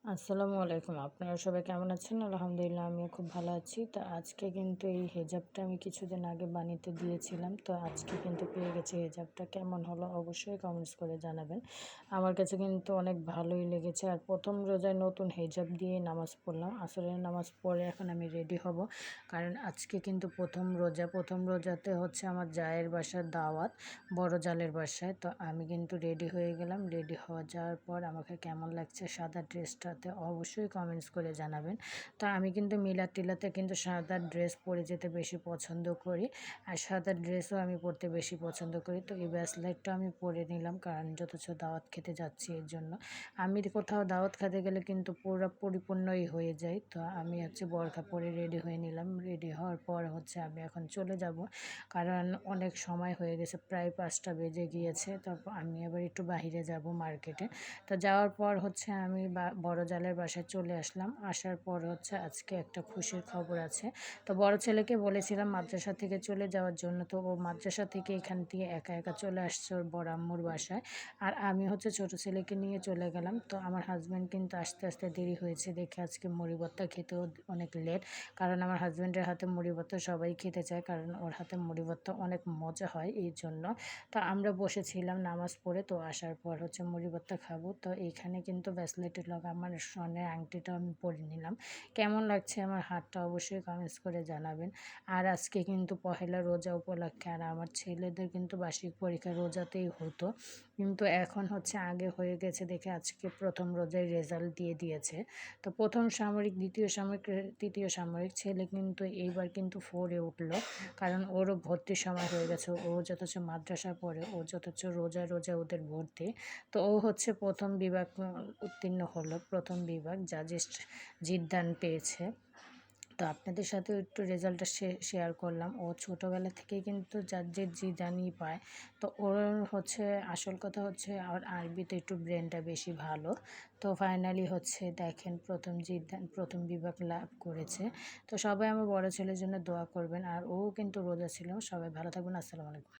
আসসালামু আলাইকুম। আপনারা সবাই কেমন আছেন? আলহামদুলিল্লাহ আমিও খুব ভালো আছি। তো আজকে কিন্তু এই হিজাবটা আমি কিছুদিন আগে বানাতে দিয়েছিলাম। তো আজকে কিন্তু পেয়ে গেছি। হিজাবটা কেমন হলো অবশ্যই কমেন্টস করে জানাবেন। আমার কাছে কিন্তু অনেক ভালোই লেগেছে। আর প্রথম রোজায় নতুন হিজাব দিয়ে নামাজ পড়লাম। আসরের নামাজ পড়ে এখন আমি রেডি হব। কারণ আজকে কিন্তু প্রথম রোজা। প্রথম রোজাতে হচ্ছে আমার জায়ের বাসার দাওয়াত, বড় জালের বাসায়। তো আমি কিন্তু রেডি হয়ে গেলাম। রেডি হওয়া যাওয়ার পর আমাকে কেমন লাগছে সাদা ড্রেসটাতে অবশ্যই কমেন্টস করে জানাবেন। তো আমি কিন্তু মিলাদ টিলাতে কিন্তু সাদা ড্রেস পরে যেতে বেশি পছন্দ করি। আর সাদা ড্রেসও আমি পরতে বেশি পছন্দ করি। তো এই ব্রেসলেটটা আমি পরে নিলাম কারণ যথেচ্ছ দাওয়াত খেতে যাচ্ছি এর জন্য। আমি কোথাও দাওয়াত খেতে গেলে কিন্তু পুরো পরিপূর্ণই হয়ে যায়। তো আমি হচ্ছে বোরখা পরে রেডি হয়ে নিলাম। রেডি হওয়ার পর হচ্ছে আমি এখন চলে যাব, কারণ অনেক সময় হয়ে গেছে, প্রায় 5টা বেজে গিয়েছে। তারপর আমি আবার একটু বাইরে যাব মার্কেটে। তো যাওয়ার পর হচ্ছে আমি বড় জালের বাসায় চলে আসলাম। আসার পর হচ্ছে আজকে একটা খুশির খবর আছে। তো বড় ছেলেকে বলেছিলাম মাদ্রাসা থেকে চলে যাওয়ার জন্য। তো ও মাদ্রাসা থেকে এখান থেকে একা একা চলে আসছে ওর বড় আম্মুর বাসায়। আর আমি হচ্ছে ছোট ছেলেকে নিয়ে চলে গেলাম। তো আমার হাজব্যান্ড কিন্তু আস্তে আস্তে দেরি হয়েছে দেখে আজকে মুড়ি ভর্তা খেতেও অনেক লেট। কারণ আমার হাজব্যান্ডের হাতে মুড়ি ভর্তা সবাই খেতে চায়, কারণ ওর হাতে মুড়ি ভর্তা অনেক মজা হয় এই জন্য। তো আমরা বসেছিলাম নামাজ পড়ে। তো আসার পর হচ্ছে মুড়ি ভর্তা খাবো। তো এইখানে কিন্তু ব্রেসলেটের লগে আমার স্বর্ণের আংটিটা আমি পরে নিলাম। কেমন লাগছে আমার হাতটা অবশ্যই কমেন্টস করে জানাবেন। আর আজকে কিন্তু পহেলা রোজা উপলক্ষে, আর আমার ছেলেদের কিন্তু বার্ষিক পরীক্ষা রোজাতেই হতো, কিন্তু এখন হচ্ছে আগে হয়ে গেছে দেখে আজকে প্রথম রোজায় রেজাল্ট দিয়ে দিয়েছে। তো প্রথম সামরিক, দ্বিতীয় সামরিক, তৃতীয় সামরিক ছেলে কিন্তু এইবার কিন্তু 4-এ উঠলো, কারণ ওরও ভর্তির সময় হয়ে গেছে। ও যথেচ্ছ মাদ্রাসা পড়ে, ও যথেচ্ছ রোজা ওদের ভর্তি। তো ও হচ্ছে প্রথম বিভাগ উত্তীর্ণ হলো, প্রথম বিভাগ জাজেস জিতদান পেয়েছে। তো আপনাদের সাথেও একটু রেজাল্টটা শেয়ার করলাম। ও ছোটোবেলা থেকেই কিন্তু জাজের জিদানই পায়। তো ওর হচ্ছে আসল কথা হচ্ছে আর আরবিতে একটু ব্রেনটা বেশি ভালো। তো ফাইনালি হচ্ছে দেখেন প্রথম বিভাগ লাভ করেছে। তো সবাই আমার বড় ছেলের জন্য দোয়া করবেন। আর ও কিন্তু রোজা ছিল। সবাই ভালো থাকবেন। আসসালামু আলাইকুম।